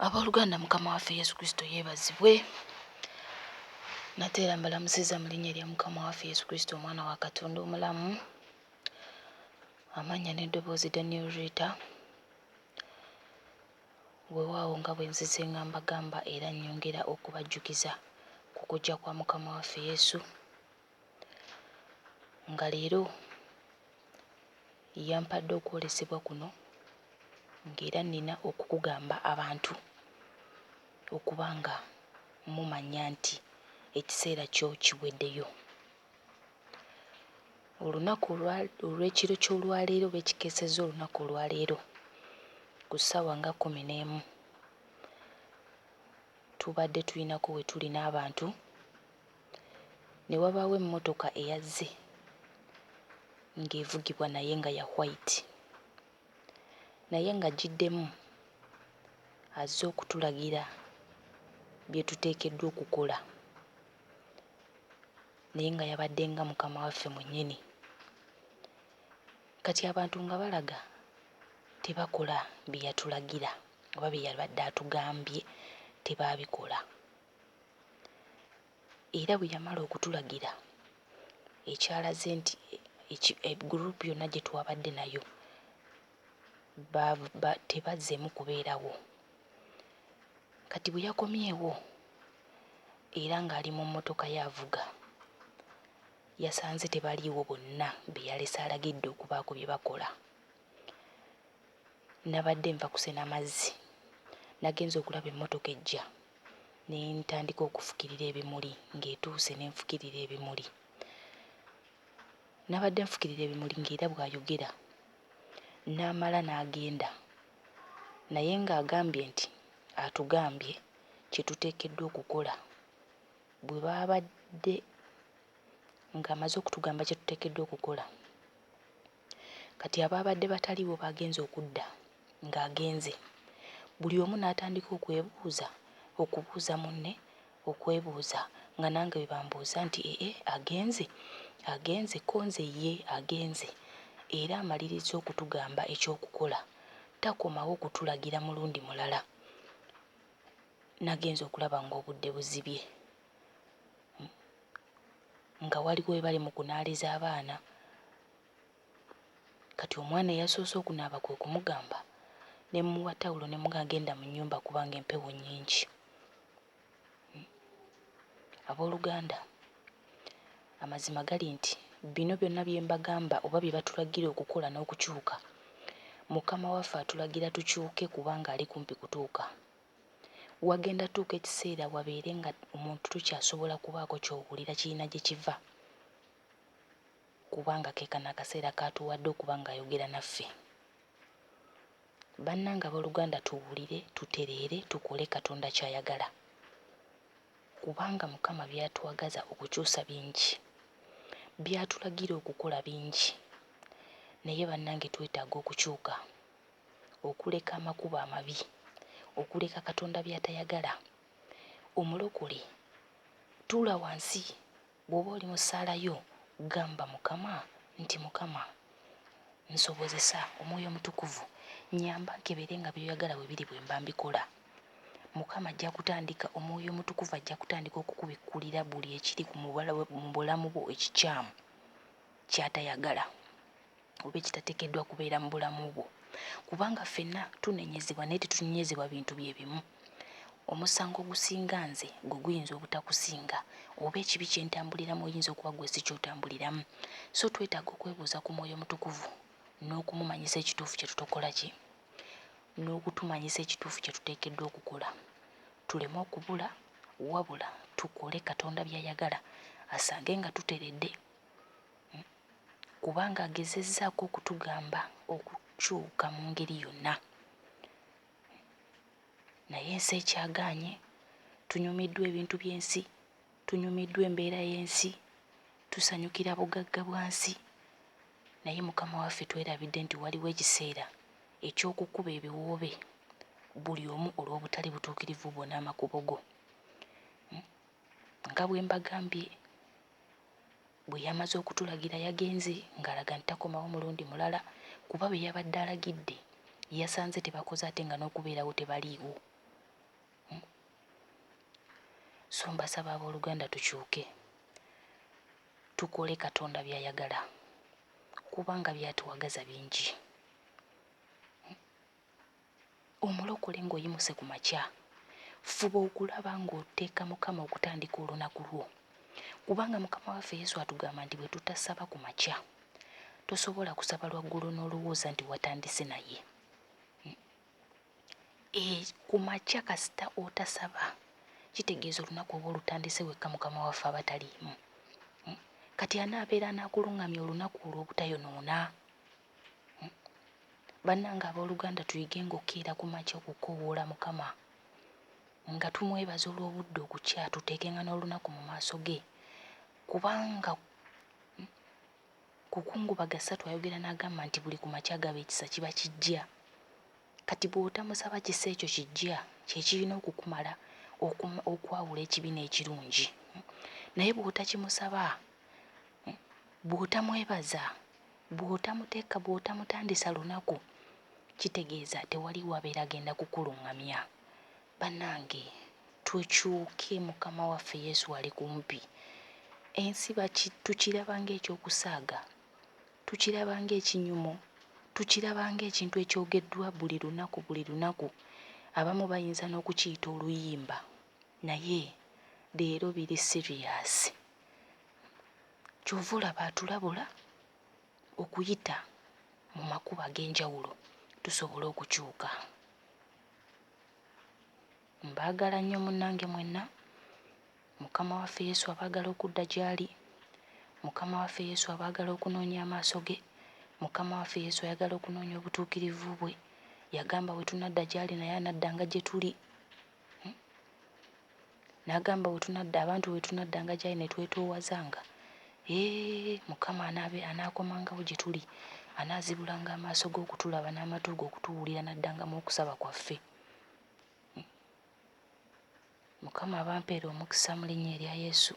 Abooluganda, Mukama waffe Yesu Kristo yeebazibwe. Nate era mbalamusiza mu linnya lya Mukama waffe Yesu Kristo, omwana wa Katonda omulamu. Amannya n'eddoboozi Daniel Rita. Weewaawo nga bwe nzize nga mbagamba era nnyongera okubajjukiza ku kujja kwa Mukama waffe Yesu, nga leero yampadde okwolesebwa kuno, ng'era nnina okukugamba abantu okubanga mumanya nti ekiseera kyo kiweddeyo. Olunaku olw'ekiro ky'olwaleero beekikeesezza olunaku olwaleero ku ssaawa nga 11 tubadde tulinako we tuli n'abantu, ne wabaawo emmotoka eyazze ng'evugibwa naye nga ya white, naye nga giddemu azze okutulagira bye tuteekeddwa okukola, naye nga yabadde nga Mukama waffe mwennyini. Kati abantu nga balaga tebakola bye yatulagira oba bye yabadde atugambye tebaabikola. Era bwe yamala okutulagira ekyalaze nti guruupu yonna gye twabadde nayo tebazzeemu kubeerawo. Kati bwe yakomyewo era ng'ali mu mmotoka y'avuga, yasanze tebaliiwo bonna be yalese alagidde okubaako bye bakola. Nabadde nva kusena mazzi, nagenze okulaba emmotoka ejja ne ntandika okufukirira ebimuli, ng'etuuse ne nfukirira ebimuli. Nabadde nfukirira ebimuli ng'era bw'ayogera n'amala n'agenda, naye ng'agambye nti atugambye kye tuteekeddwa okukola. Bwe babadde ng'amaze okutugamba kye tuteekeddwa okukola, kati abaabadde bataliiwo bagenze okudda ng'agenze, buli omu n'atandika okubuuza munne, okwebuuza nga nange bwe bambuuza nti agenze ko nze ye agenze. Era amaliriza okutugamba ekyokukola, takomawo kutulagira mulundi mulala. Nagenze okulaba ng'obudde buzibye, nga waliwo we bali mu kunaaliza abaana. Kati omwana eyasoose okunaaba kwe kumugamba ne mmuwa tawulo ne mugagenda mu nnyumba kubanga empewo nnyingi. Abooluganda, amazima gali nti bino byonna bye mbagamba oba bye batulagira okukola n'okukyuka, Mukama waffe atulagira tukyuke kubanga ali kumpi kutuuka. Wagenda tuuka ekiseera wabeere nga omuntu tukyasobola kubaako ky'owulira kirina gye kiva, kubanga ke kano akaseera k'atuwadde okuba ng'ayogera naffe. Bannange abooluganda, tuwulire, tutereere, tukole Katonda ky'ayagala, kubanga Mukama by'atwagaza okukyusa bingi, by'atulagira okukola bingi, naye bannange twetaaga okukyuka, okuleka amakubo amabi, okuleka Katonda by'atayagala. Omulokole, tuula wansi, bw'oba oli mu ssaala yo gamba Mukama nti Mukama nsobozesa, Omwoyo Mutukuvu nnyamba nkebere nga by'oyagala bwe biri bwe mba mbikola. Mukama ajja kutandika, Omwoyo Mutukuvu ajja kutandika okukubikkulira buli ekiri mu bulamu bwo ekikyamu ky'atayagala oba ekitateekeddwa kubeera mu bulamu bwo, kubanga ffenna tunenyezebwa naye tetunenyezebwa bintu bye bimu. Omusango gusinga nze gwe guyinza obutakusinga, oba ekibi kye ntambuliramu oyinza okuba gwe si ky'otambuliramu. So twetaaga okwebuuza ku Mwoyo Mutukuvu n'okumumanyisa ekituufu kye tutokola ki, n'okutumanyisa ekituufu kye tuteekeddwa okukola. Tuleme okubula, wabula tukole Katonda by'ayagala, asange nga tuteredde, kubanga agezezzaako okutugamba okukyuka mu ngeri yonna. Naye ensi ekyagaanye, tunyumiddwa ebintu by'ensi, tunyumiddwa embeera y'ensi, tusanyukira bugagga bwansi. Naye Mukama waffe twerabidde nti waliwo ekiseera eky'okukuba ebiwoobe buli omu olw'obutali butuukirivu bwo n'amakubo go. Nga bwe mbagambye, bwe yamaze okutulagira yagenze ng'alaga nti takomawo mulundi mulala, kuba bwe yabadde alagidde yasanze tebakoze ate nga n'okubeerawo tebaliiwo. So mbasaba abooluganda tukyuke tukole Katonda by'ayagala kubanga byatuwagaza bingi. Omulokole ng'oyimuse ku makya, fuba okulaba ng'oteeka Mukama okutandika olunaku lwo kubanga Mukama waffe Yesu atugamba nti bwe tutasaba ku makya tosobola kusaba lwaggulu n'olowooza nti watandise naye. Ku makya kasita otasaba kitegeeza olunaku oba olutandise wekka Mukama waffe aba taliimu. Kati anaabeera anaakulungamya olunaku olw'obutayonoona. Bannange abooluganda tuyige ng'okkeera ku makya okukoowoola Mukama nga tumwebaza olw'obudde okukya tuteekenga n'olunaku mu maaso ge kubanga Kukungubaga 3 ayogera n'agamba nti buli ku makya gaba ekisa kiba kijja. Kati bw'otamusaba kisa ekyo kijja kyekirina okukumala okwawula ekibi n'ekirungi. Naye bw'otakimusaba, bw'otamwebaza, bw'otamuteeka, bw'otamutandisa lunaku, kitegeeza tewali wabeera agenda kukulungamya. Bannange tukyuke, Mukama waffe Yesu ali kumpi. Ensi tukiraba ng'ekyokusaaga, tukiraba ng'ekinyumo, tukiraba ng'ekintu ekyogeddwa buli lunaku. Abamu bayinza n'okukiyita oluyimba, naye leero biri siriyasi. Kyova olaba atulabula okuyita mu makubo ag'enjawulo tusobole okukyuka. Mbaagala nnyo munnange mwenna. Mukama waffe Yesu abaagala okudda gy'ali. Mukama waffe Yesu abaagala okunoonya amaaso ge. Mukama waffe Yesu ayagala okunoonya obutuukirivu bwe. Yagamba bwe tunadda gy'ali naye anaddanga gye tuli. N'agamba abantu bwe tunaddanga gy'ali ne twetoowazanga, Mukama anaakomangawo gye tuli, anaazibulanga amaaso ge okutulaba n'amatu ge okutuwulira, n'addangamu okusaba kwaffe. Mukama abampeera omukisa mu linnya erya Yesu.